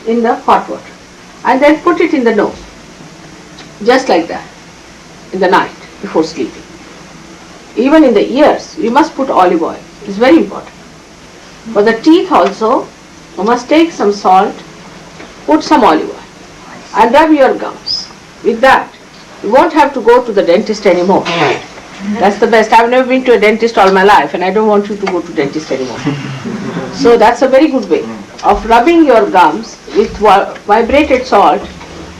in the hot water and then put it in the nose, just like that, in the night before sleeping. Even in the ears, you must put olive oil. It's very important. For the teeth also, you must take some salt, put some olive oil and rub your gums. With that, you won't have to go to the dentist anymore. That's the best. I've never been to a dentist all my life and I don't want you to go to dentist anymore. So that's a very good way of rubbing your gums with vibrated salt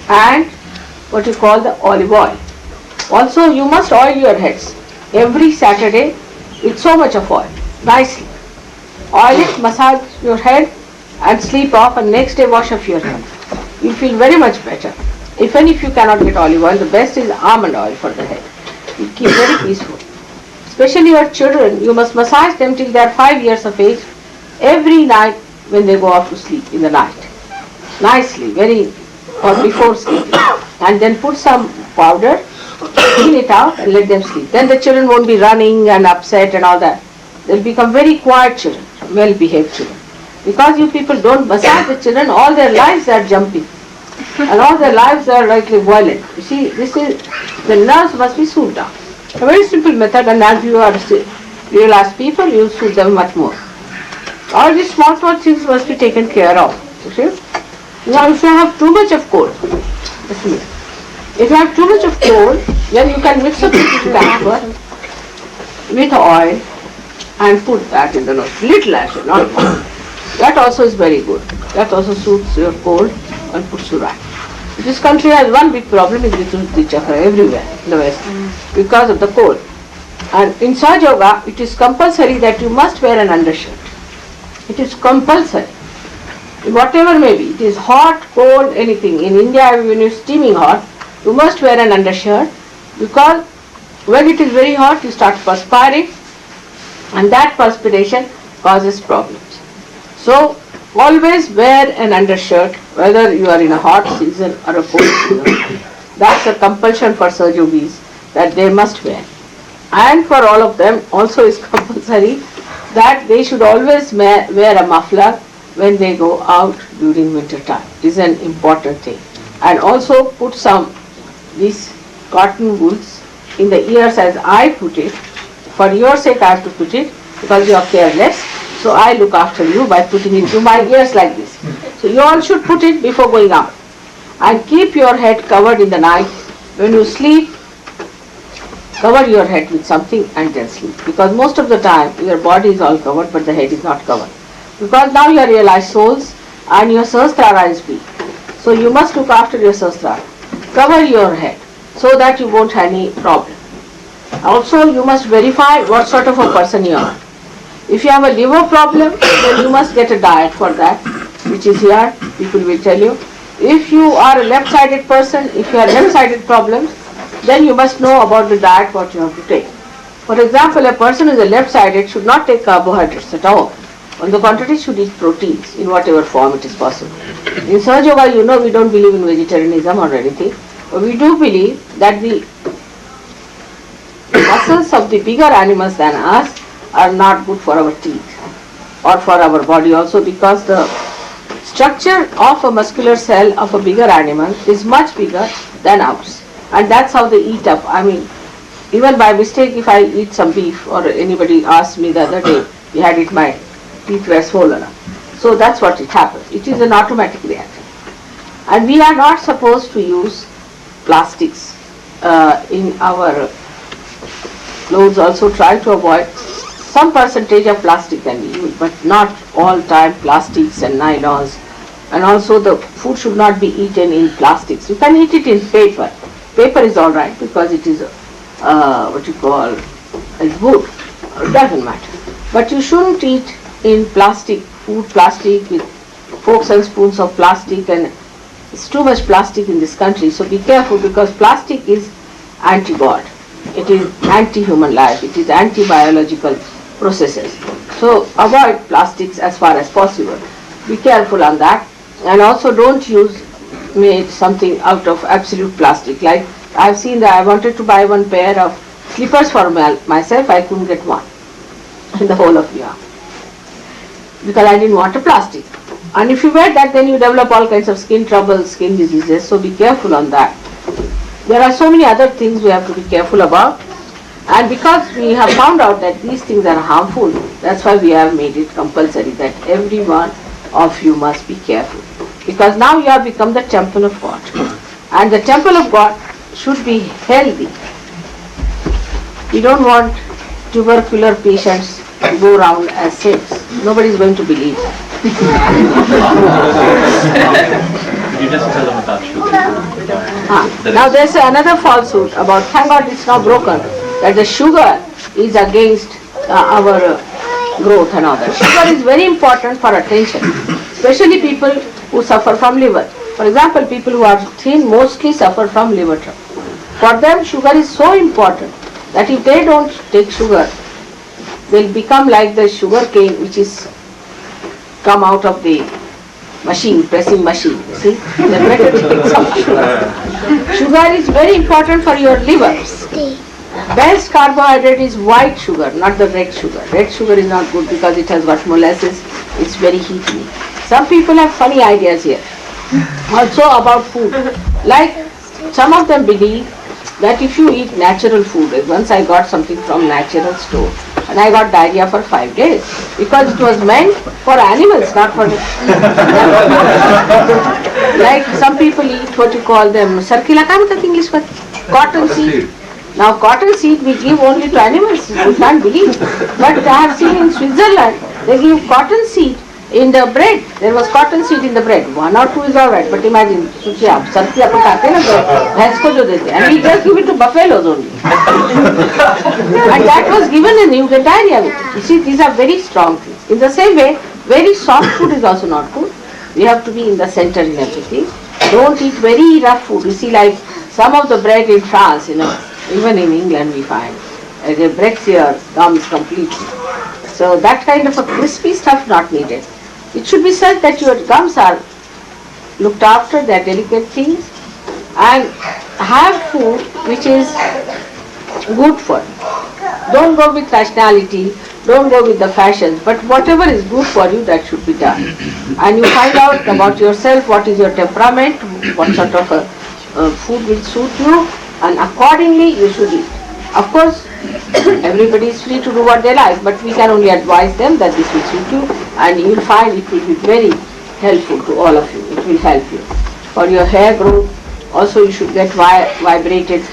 and what you call the olive oil. Also, you must oil your heads every Saturday with so much of oil, nicely. Oil it, massage your head and sleep off, and next day wash off your head. You feel very much better. Even if you cannot get olive oil, the best is almond oil for the head. It keeps very peaceful. Especially your children, you must massage them till they are 5 years of age every night when they go off to sleep in the night. Nicely, or before sleeping. And then put some powder, clean it out and let them sleep. Then the children won't be running and upset and all that. They'll become very quiet children, well-behaved children. Because you people don't massage the children, all their lives they are jumping. And all their lives are like violent. You see, the nerves must be soothed down. A very simple method, and as you are realized people, you soothe them much more. All these small things must be taken care of. You see? Now if you have too much of cold, if you have too much of cold, then you can mix up little camphor with oil and put that in the nose. Little actually, not more. That also is very good. That also soothes your cold and puts you right. This country has one big problem with the chakra everywhere in the West because of the cold. And in Sahaja Yoga, it is compulsory that you must wear an undershirt. It is compulsory. Whatever may be, it is hot, cold, anything. In India, when you are steaming hot, you must wear an undershirt because when it is very hot, you start perspiring and that perspiration causes problems. So, always wear an undershirt whether you are in a hot season or a cold season. That's a compulsion for Sahaja Yogis that they must wear. And for all of them also is compulsory that they should always wear a muffler when they go out during winter time. It is an important thing. And also put some these cotton wools in the ears as I put it. For your sake I have to put it because you are careless. So I look after you by putting it to my ears like this. So you all should put it before going out. And keep your head covered in the night. When you sleep, cover your head with something and then sleep. Because most of the time your body is all covered but the head is not covered. Because now you are realized souls and your Sahasrara is weak. So you must look after your Sahasrara. Cover your head so that you won't have any problem. Also you must verify what sort of a person you are. If you have a liver problem, then you must get a diet for that, which is here, people will tell you. If you are a left-sided person, if you have left-sided problems, then you must know about the diet, what you have to take. For example, a person who is a left-sided should not take carbohydrates at all. On the contrary, should eat proteins in whatever form it is possible. In Sahaja Yoga, you know, we don't believe in vegetarianism or anything, but we do believe that the muscles of the bigger animals than us are not good for our teeth or for our body also, because the structure of a muscular cell of a bigger animal is much bigger than ours, and that's how they eat up. I mean, even by mistake if I eat some beef, or anybody asked me the other day, we had it, my teeth were swollen. So that's what it happens. It is an automatic reaction. And we are not supposed to use plastics in our clothes. Also try to avoid. Some percentage of plastic can be used, but not all time plastics and nylons. And also the food should not be eaten in plastics. You can eat it in paper. Paper is all right because it is what you call is wood. It doesn't matter. But you shouldn't eat in plastic, food plastic with forks and spoons of plastic, and it's too much plastic in this country. So be careful, because plastic is anti-God. It is anti-human life. It is anti-biological processes. So avoid plastics as far as possible. Be careful on that. And also don't use something out of absolute plastic. Like I've seen that I wanted to buy one pair of slippers for myself. I couldn't get one in the whole of India because I didn't want a plastic. And if you wear that, then you develop all kinds of skin troubles, skin diseases, so be careful on that. There are so many other things we have to be careful about, and because we have found out that these things are harmful, that's why we have made it compulsory that every one of you must be careful. Because now you have become the temple of God, and the temple of God should be healthy. We don't want tubercular patients to go around as saints. Nobody is going to believe that. You just tell them about sugar. Now there's another falsehood about, thank God it's now broken, that the sugar is against our growth and all that. Sugar is very important for attention, especially people who suffer from liver. For example, people who are thin mostly suffer from liver trouble. For them, sugar is so important that if they don't take sugar, they'll become like the sugar cane which is come out of the machine, pressing machine. See, the better to take some sugar. Sugar is very important for your liver. Best carbohydrate is white sugar, not the red sugar. Red sugar is not good because it has got molasses. It's very heaty. Some people have funny ideas here. Also about food. Like some of them believe that if you eat natural food, once I got something from natural store and I got diarrhea for 5 days because it was meant for animals, not for like some people eat what you call them sarkila, English cotton seed. Now cotton seed we give only to animals, you can't believe. But I have seen in Switzerland they give cotton seed in the bread. There was cotton seed in the bread. 1 or 2 is alright, but imagine, सोचिए आप सरकी अपन खाते हैं ना भैंस को जो देते हैं, and we just give it to buffaloes only. And that was given and you get diarrhea with it. You see, these are very strong things. In the same way, very soft food is also not good. We have to be in the center in everything. Don't eat very rough food. You see, like some of the bread in France, even in England we find, they breaks your gums completely. So that kind of a crispy stuff not needed. It should be said that your gums are looked after, they are delicate things, and have food which is good for you. Don't go with rationality, don't go with the fashions, but whatever is good for you, that should be done. And you find out about yourself, what is your temperament, what sort of food will suit you, and accordingly you should eat. Of course, everybody is free to do what they like, but we can only advise them that this will suit you, and you will find it will be very helpful to all of you. It will help you. For your hair growth, also you should get vibrated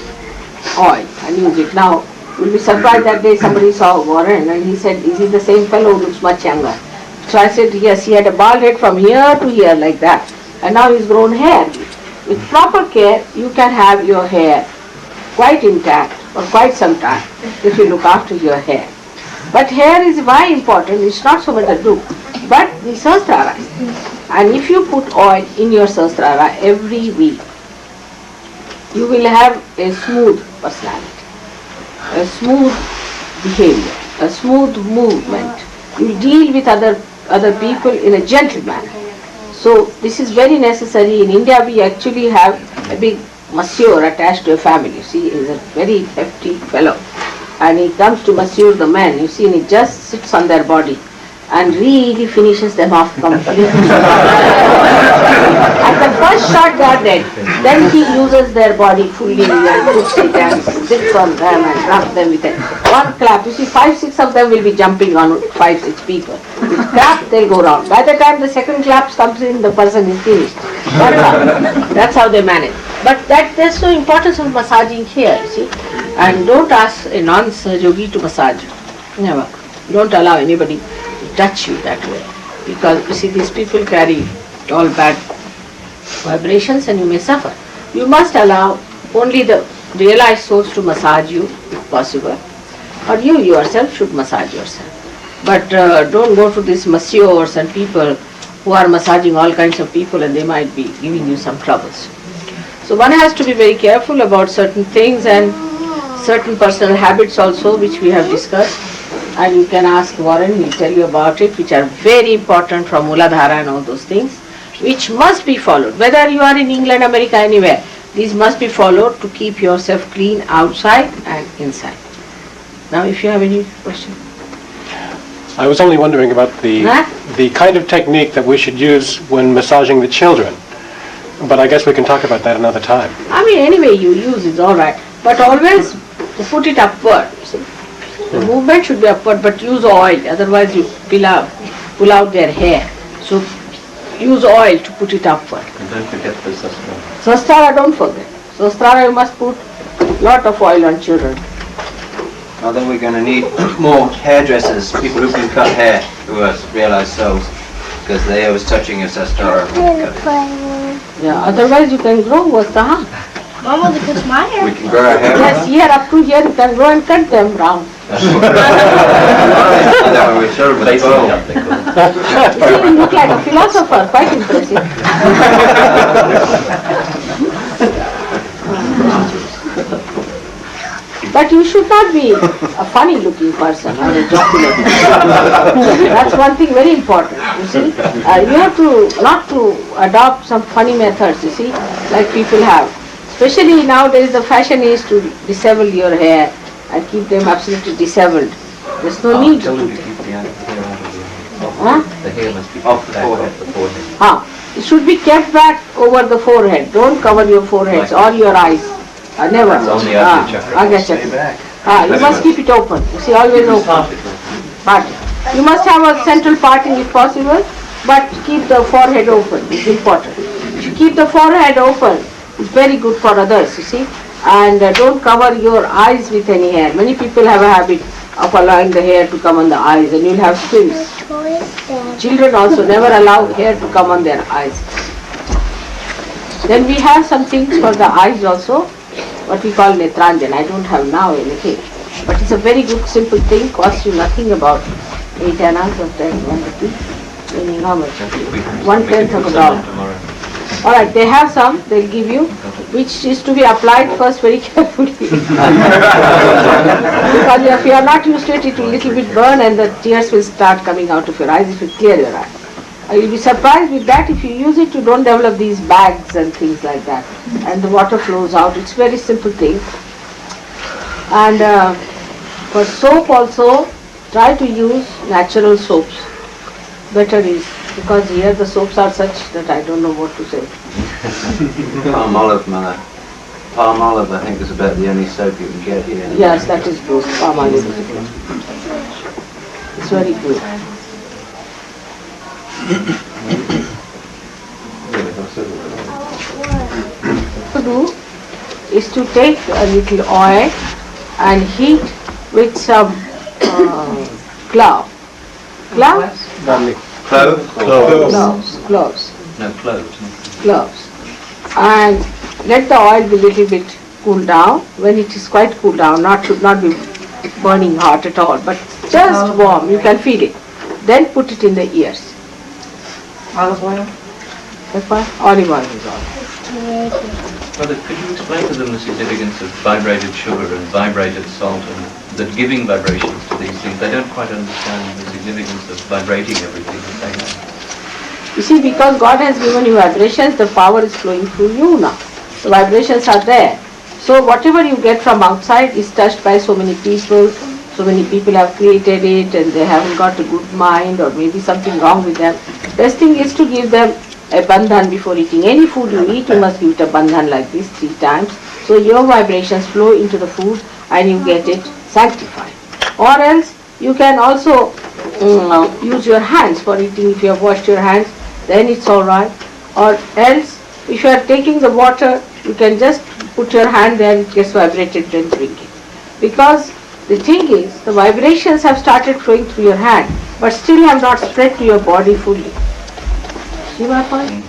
oil and use it. Now, you will be surprised that day somebody saw Warren and he said, is he the same fellow who looks much younger? So I said, yes, he had a bald head from here to here like that, and now he's grown hair. With proper care, you can have your hair quite intact for quite some time if you look after your hair. But hair is why important, it's not so much the look, but the sahasrara. And if you put oil in your sahasrara every week, you will have a smooth personality, a smooth behavior, a smooth movement. You deal with other people in a gentle manner. So this is very necessary. In India we actually have a big masseur attached to a family. You see, he is a very hefty fellow, and he comes to masseur the men. You see, and he just sits on their body and really finishes them off completely. At the first shot they are dead. Then he uses their body fully and puts it and sits on them and rubs them with it. One clap. You see, 5-6 of them will be jumping on 5-6 people. With clap, they'll go round. By the time the second clap comes in, the person is finished. That's how they manage. But there's no importance of massaging here, you see. And don't ask a non-Sahaja to massage you. Never. Don't allow anybody to touch you that way. Because you see, these people carry all bad vibrations and you may suffer. You must allow only the realized souls to massage you if possible. Or you yourself should massage yourself. But don't go to these masseurs and people who are massaging all kinds of people and they might be giving you some troubles. So one has to be very careful about certain things and certain personal habits also, which we have discussed. And you can ask Warren, he'll tell you about it, which are very important from Muladhara and all those things, which must be followed. Whether you are in England, America, anywhere, these must be followed to keep yourself clean outside and inside. Now if you have any question. I was only wondering about the kind of technique that we should use when massaging the children. But I guess we can talk about that another time. I mean, anyway you use is all right, but always put it upward. See? The movement should be upward, but use oil, otherwise you pull out their hair. So use oil to put it upward. And don't forget the sastara. Sastara, don't forget. Sastara, you must put lot of oil on children. I think we're going to need more hairdressers, people who can cut hair, who are realised souls, because they was touching us as star. Yeah, otherwise you can grow Vastaha. Mama, look at my hair. We can grow our hair. Yes, here up to here you can grow and cut them round. Then we show with a Basically, bow. what they call it. See, you look like a philosopher, quite impressive. But you should not be a funny looking person or a jocular. That's one thing very important, you see. You have to, not to adopt some funny methods, you see, like people have. Especially nowadays the fashion is to disable your hair and keep them absolutely disabled. There's no need to Children do to that. keep the hair Huh? The hair must be Off the back forehead. off the forehead. It should be kept back over the forehead. Don't cover your foreheads or your eyes. Never. That's on the Ajna chakra. Ajna chakra. You must keep it open. You see, always open. But you must have a central parting if possible, but keep the forehead open. It's important. If you keep the forehead open, it's very good for others, you see. And don't cover your eyes with any hair. Many people have a habit of allowing the hair to come on the eyes, and you'll have squints. Children also never allow hair to come on their eyes. Then we have some things for the eyes also, what we call netranjan. I don't have now anything, but it's a very good simple thing, costs you nothing, about 8 annas or 10 rupees, meaning how much? 1/10 of a dollar. Tomorrow. Alright, they have some, they'll give you, which is to be applied first very carefully. Because if you are not used to it, it will little bit burn and the tears will start coming out of your eyes if you clear your eye. You'll be surprised with that. If you use it, you don't develop these bags and things like that. And the water flows out. It's very simple thing. And for soap also, try to use natural soaps. Better is, because here the soaps are such that I don't know what to say. Palm olive, mother. Palm olive, I think, is about the only soap you can get here. Yes, that is good. Palm olive is good. It's very good. To do is to take a little oil and heat with some clove. Cloves? Clove? Cloves. No, cloves. Cloves. And let the oil be little bit cool down. When it is quite cool down, should not be burning hot at all, but just warm, you can feel it. Then put it in the ears. Olive oil. That's why olive oil is all. Brother, could you explain to them the significance of vibrated sugar and vibrated salt and the giving vibrations to these things? They don't quite understand the significance of vibrating everything that they have. You see, because God has given you vibrations, the power is flowing through you now. The vibrations are there. So whatever you get from outside is touched by so many people. So many people have created it and they haven't got a good mind, or maybe something wrong with them. Best thing is to give them a bandhan before eating. Any food you eat, you must give it a bandhan like this 3 times. So your vibrations flow into the food and you get it sanctified. Or else you can also use your hands for eating. If you have washed your hands, then it's alright. Or else, if you are taking the water, you can just put your hand there, it gets vibrated, then drink it. Because the thing is, the vibrations have started flowing through your hand, but still have not spread to your body fully. See my point?